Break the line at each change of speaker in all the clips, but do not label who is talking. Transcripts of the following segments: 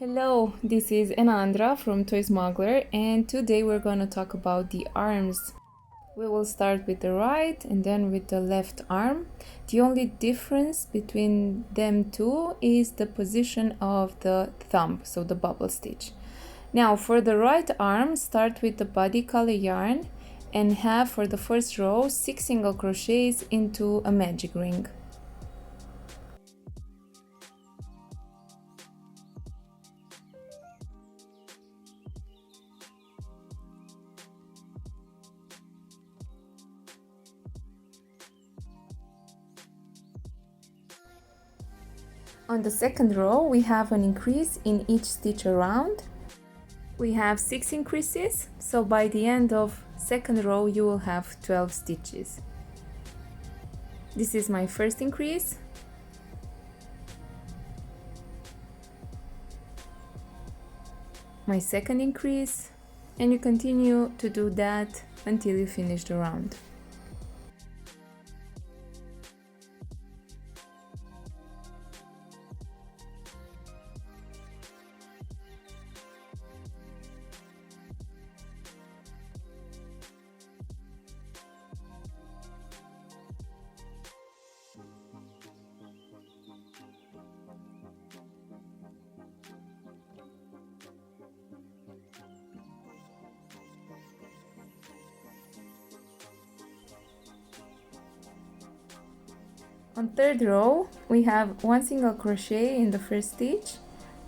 Hello, this is Enandra from Toy Smuggler, and today we're going to talk about the arms. We will start with the right and then with the left arm. The only difference between them two is the position of the thumb, so the bubble stitch. Now for the right arm, start with the body color yarn and have for the first row 6 single crochets into a magic ring. On the second row, we have an increase in each stitch around. We have 6 increases, so by the end of second row you will have 12 stitches. This is my first increase. My second increase, and you continue to do that until you finish the round. On third row, we have 1 single crochet in the first stitch,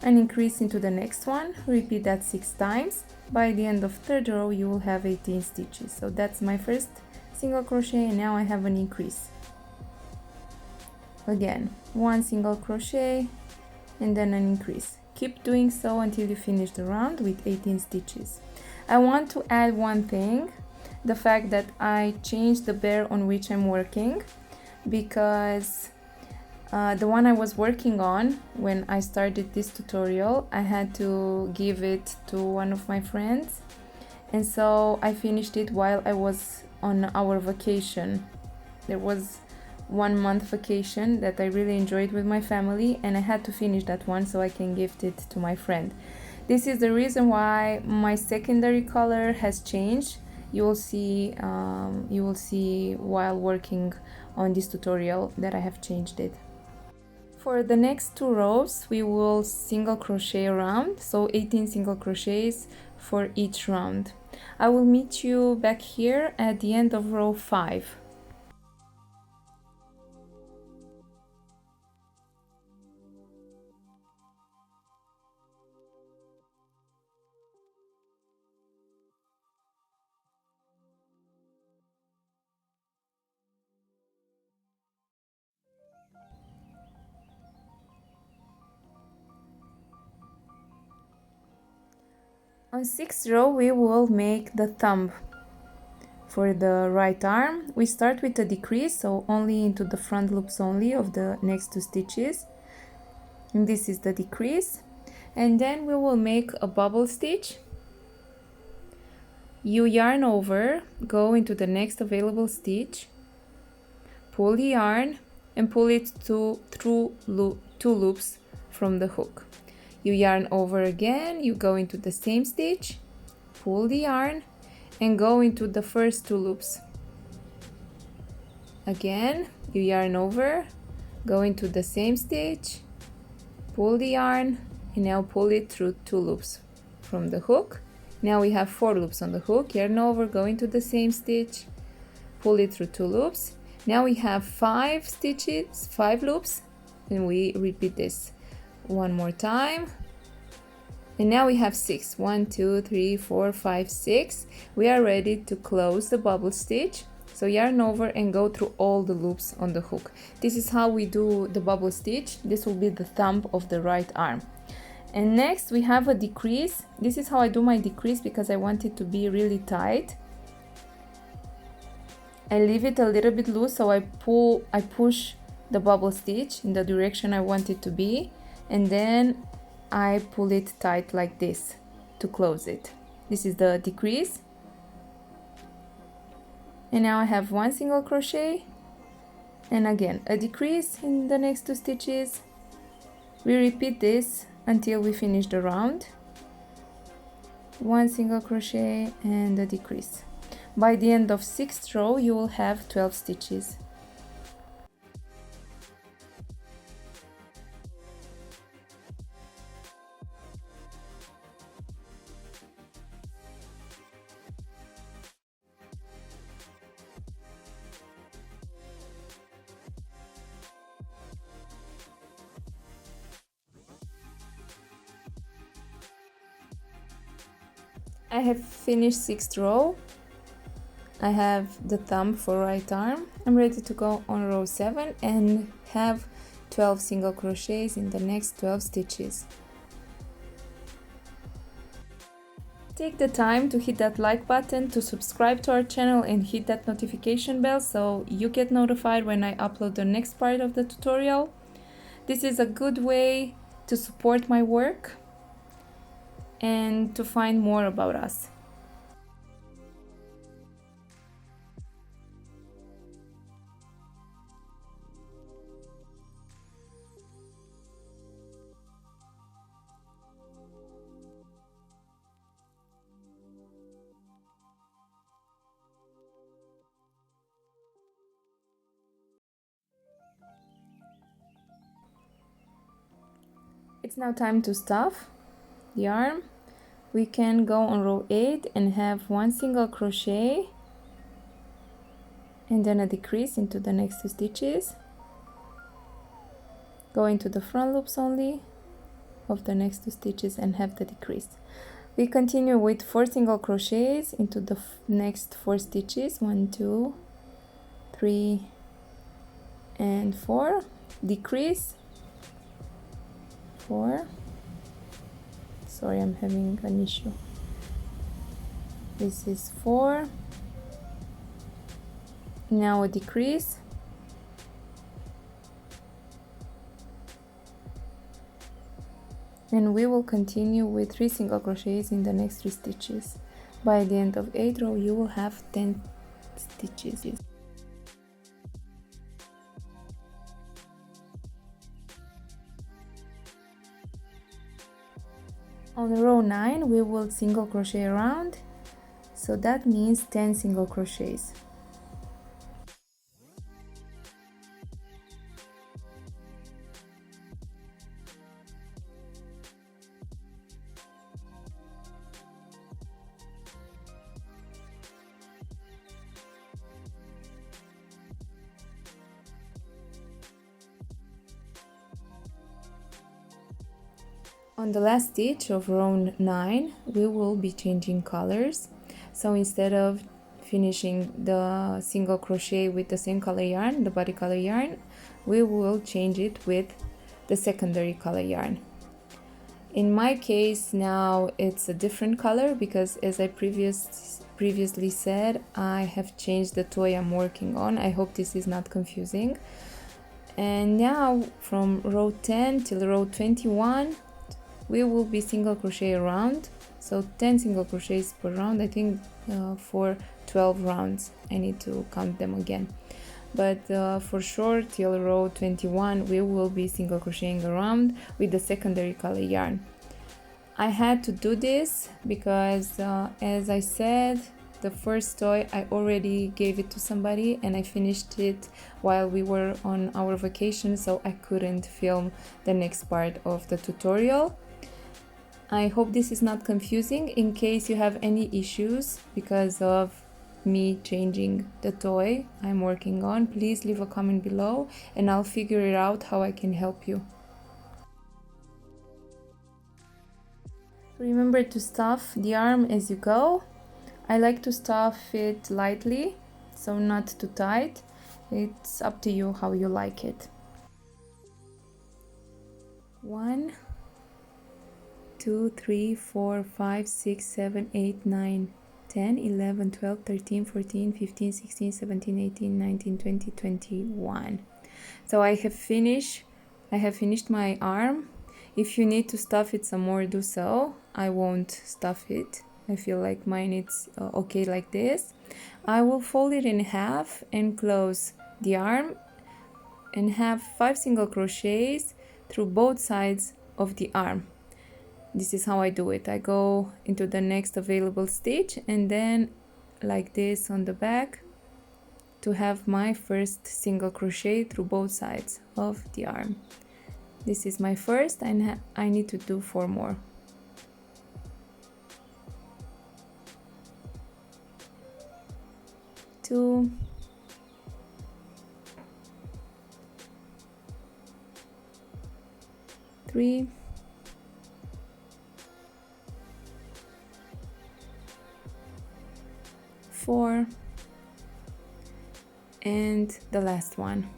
an increase into the next one, repeat that 6 times. By the end of third row you will have 18 stitches. So that's my first single crochet, and now I have an increase. Again, 1 single crochet and then an increase. Keep doing so until you finish the round with 18 stitches. I want to add one thing, the fact that I changed the bear on which I'm working, because the one I was working on when I started this tutorial, I had to give it to one of my friends, and so I finished it while I was on our vacation. There was 1 month vacation that I really enjoyed with my family, and I had to finish that one so I can gift it to my friend. This is the reason why my secondary color has changed. You will see while working on this tutorial that I have changed it. For the next 2 rows we will single crochet around, so 18 single crochets for each round. I will meet you back here at the end of row 5. On 6th row we will make the thumb. For the right arm we start with a decrease, so only into the front loops only of the next 2 stitches, and this is the decrease. And then we will make a bubble stitch. You yarn over, go into the next available stitch, pull the yarn and pull it through 2 loops from the hook. You yarn over again, you go into the same stitch, pull the yarn and go into the first 2 loops. Again, you yarn over, go into the same stitch, pull the yarn and now pull it through 2 loops from the hook. Now we have 4 loops on the hook, yarn over, go into the same stitch, pull it through 2 loops. Now we have 5 stitches, 5 loops, and we repeat this 1 more time, and now we have 6. 1, 2, 3, 4, 5, 6. We are ready to close the bubble stitch, so yarn over and go through all the loops on the hook. This is how we do the bubble stitch. This will be the thumb of the right arm. And next we have a decrease. This is how I do my decrease because I want it to be really tight. I leave it a little bit loose, so I push the bubble stitch in the direction I want it to be, and then I pull it tight like this to close it. This is the decrease. And now I have 1 single crochet and again a decrease in the next 2 stitches. We repeat this until we finish the round. 1 single crochet and a decrease. By the end of 6th row you will have 12 stitches. I have finished 6th row. I have the thumb for right arm. I'm ready to go on row 7 and have 12 single crochets in the next 12 stitches. Take the time to hit that like button, to subscribe to our channel and hit that notification bell so you get notified when I upload the next part of the tutorial. This is a good way to support my work and to find more about us. It's now time to stuff the arm. We can go on row 8 and have 1 single crochet and then a decrease into the next 2 stitches. Go into the front loops only of the next 2 stitches and have the decrease. We continue with 4 single crochets into the next 4 stitches. 1, 2, 3 and 4. Decrease. 4. Sorry, I'm having an issue. This is 4. Now a decrease. And we will continue with 3 single crochets in the next 3 stitches. By the end of 8th row you will have 10 stitches. On row 9 we will single crochet around, so that means 10 single crochets. On the last stitch of row 9 we will be changing colors, so instead of finishing the single crochet with the same color yarn, the body color yarn, we will change it with the secondary color yarn. In my case now it's a different color because, as I previously said, I have changed the toy I'm working on. I hope this is not confusing. And now from row 10 till row 21 we will be single crochet around, so 10 single crochets per round. I think for 12 rounds. I need to count them again, but for sure till row 21 we will be single crocheting around with the secondary color yarn. I had to do this because as I said, the first toy I already gave it to somebody and I finished it while we were on our vacation, so I couldn't film the next part of the tutorial. I hope this is not confusing. In case you have any issues because of me changing the toy I'm working on, please leave a comment below and I'll figure it out how I can help you. Remember to stuff the arm as you go. I like to stuff it lightly, so not too tight. It's up to you how you like it. 1, 2, 3, 4, 5, 6, 7, 8, 9, 10, 11, 12, 13, 14, 15, 16, 17, 18, 19, 20, 21. So I have finished my arm. If you need to stuff it some more, do so. I won't stuff it. I feel like mine is okay like this. I will fold it in half and close the arm and have 5 single crochets through both sides of the arm. This is how I do it. I go into the next available stitch and then like this on the back to have my first single crochet through both sides of the arm. This is my first, and I need to do 4 more. Two, three, four, and the last one.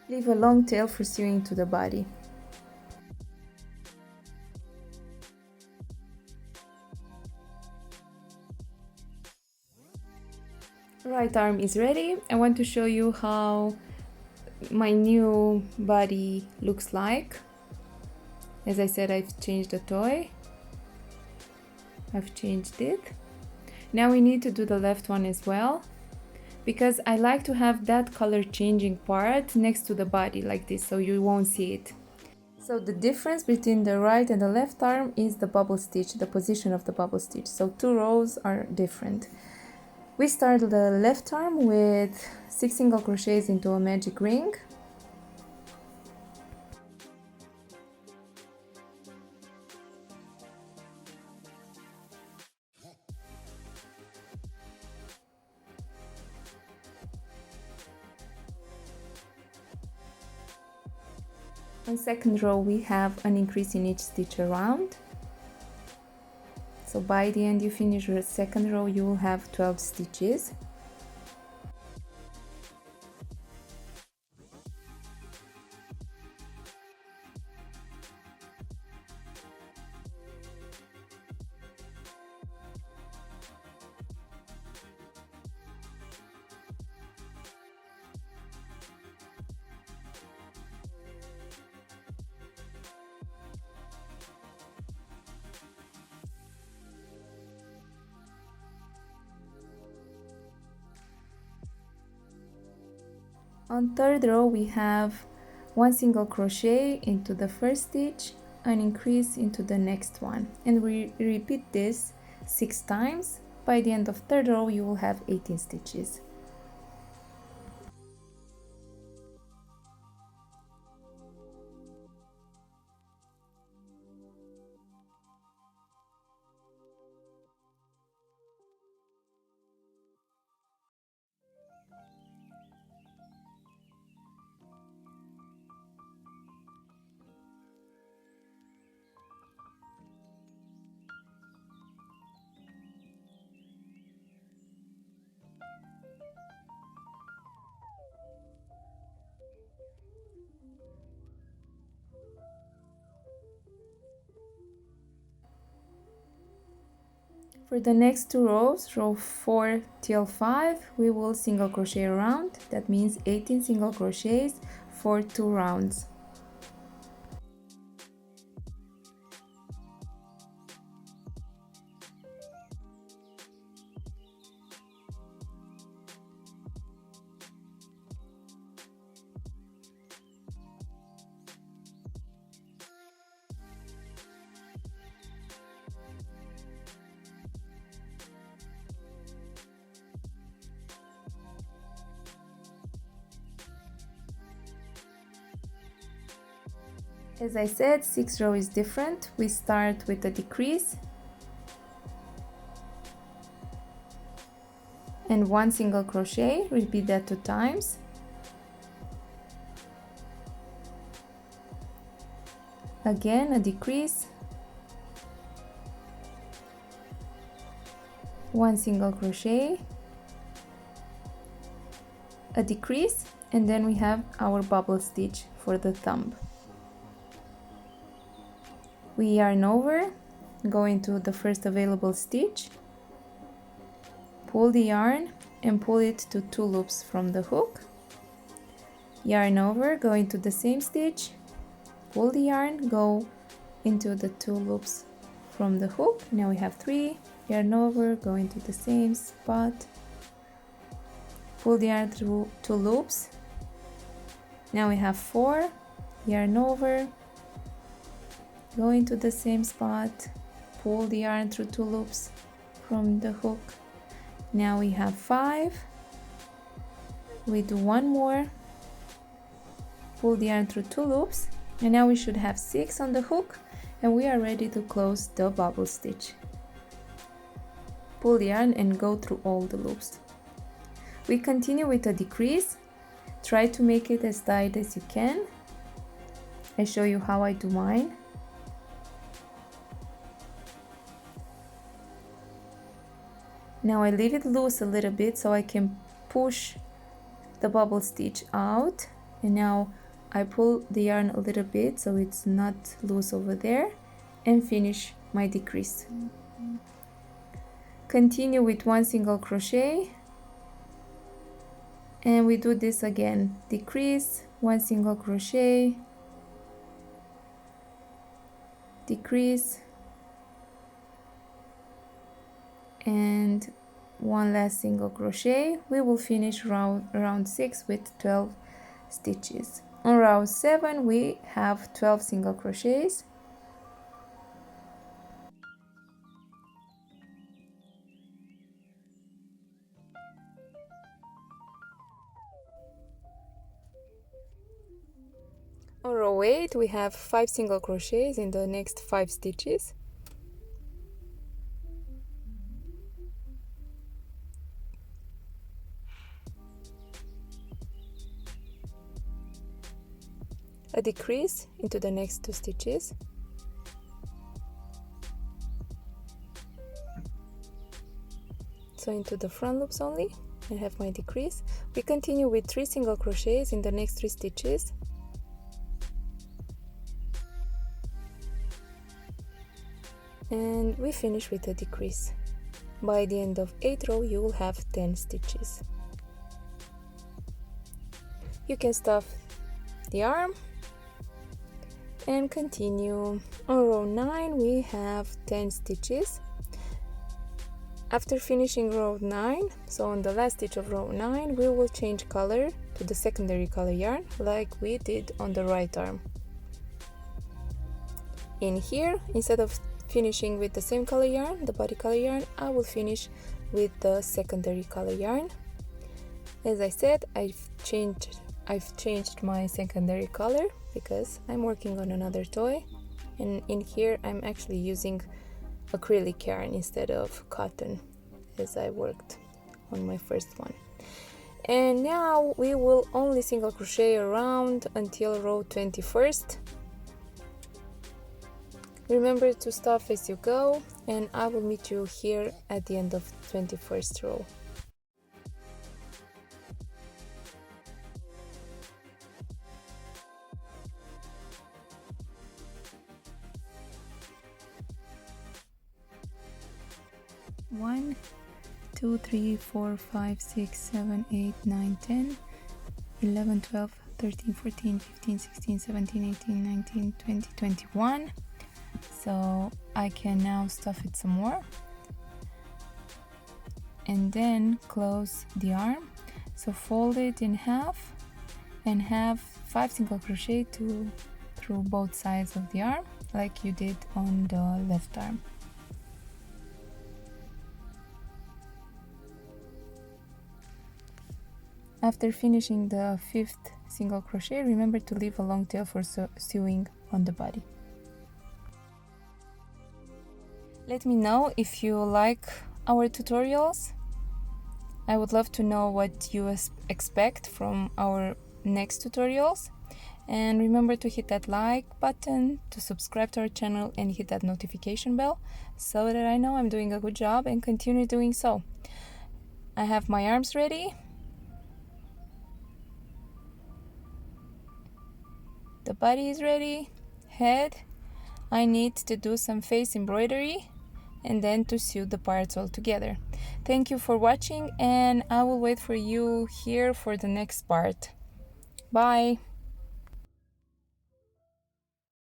Leave a long tail for sewing to the body. Right arm is ready. I want to show you how my new body looks like. As I said, I've changed the toy. I've changed it. Now we need to do the left one as well, because I like to have that color changing part next to the body like this, so you won't see it. So the difference between the right and the left arm is the bubble stitch, the position of the bubble stitch. So 2 rows are different. We start the left arm with 6 single crochets into a magic ring. On second row we have an increase in each stitch around. So by the end you finish your second row, you will have 12 stitches. On third row we have 1 single crochet into the first stitch, an increase into the next one, and we repeat this 6 times. By the end of third row you will have 18 stitches. For the next 2 rows, row 4 till 5, we will single crochet around. That means 18 single crochets for 2 rounds. As I said, 6th row is different. We start with a decrease and 1 single crochet. Repeat that 2 times. Again, a decrease, 1 single crochet, a decrease, and then we have our bubble stitch for the thumb. We yarn over, go into the first available stitch, pull the yarn and pull it to 2 loops from the hook, yarn over, go into the same stitch, pull the yarn, go into the 2 loops from the hook. Now we have 3, yarn over, go into the same spot, pull the yarn through 2 loops. Now we have 4, yarn over, go into the same spot, pull the yarn through 2 loops from the hook. Now we have 5. We do 1 more, pull the yarn through 2 loops, and now we should have 6 on the hook, and we are ready to close the bubble stitch. Pull the yarn and go through all the loops. We continue with a decrease. Try to make it as tight as you can. I show you how I do mine. Now I leave it loose a little bit so I can push the bubble stitch out, and now I pull the yarn a little bit so it's not loose over there, and finish my decrease. Continue with 1 single crochet, and we do this again. Decrease, 1 single crochet, decrease, and 1 last single crochet. We will finish round 6 with 12 stitches. On round 7 we have 12 single crochets. On row 8 we have 5 single crochets in the next 5 stitches. A decrease into the next 2 stitches. So into the front loops only, I have my decrease. We continue with 3 single crochets in the next 3 stitches. And we finish with a decrease. By the end of 8th row you will have 10 stitches. You can stuff the arm and continue. On row 9 we have 10 stitches. After finishing row 9, so on the last stitch of row 9, we will change color to the secondary color yarn like we did on the right arm. In here, instead of finishing with the same color yarn, the body color yarn, I will finish with the secondary color yarn. As I said, I've changed my secondary color because I'm working on another toy, and in here I'm actually using acrylic yarn instead of cotton as I worked on my first one. And now we will only single crochet around until row 21st. Remember to stuff as you go, and I will meet you here at the end of 21st row. One, 2, 3, 4, 5, 6, 7, 8, 9, 10, 11, 12, 13, 14, 15, 16, 17, 18, 19, 20, 21. So I can now stuff it some more and then close the arm. So fold it in half and have 5 single crochet through both sides of the arm like you did on the left arm. After finishing the 5th single crochet, remember to leave a long tail for sewing on the body. Let me know if you like our tutorials. I would love to know what you expect from our next tutorials. And remember to hit that like button, to subscribe to our channel and hit that notification bell so that I know I'm doing a good job and continue doing so. I have my arms ready. The body is ready. Head. I need to do some face embroidery and then to sew the parts all together. Thank you for watching, and I will wait for you here for the next part. Bye!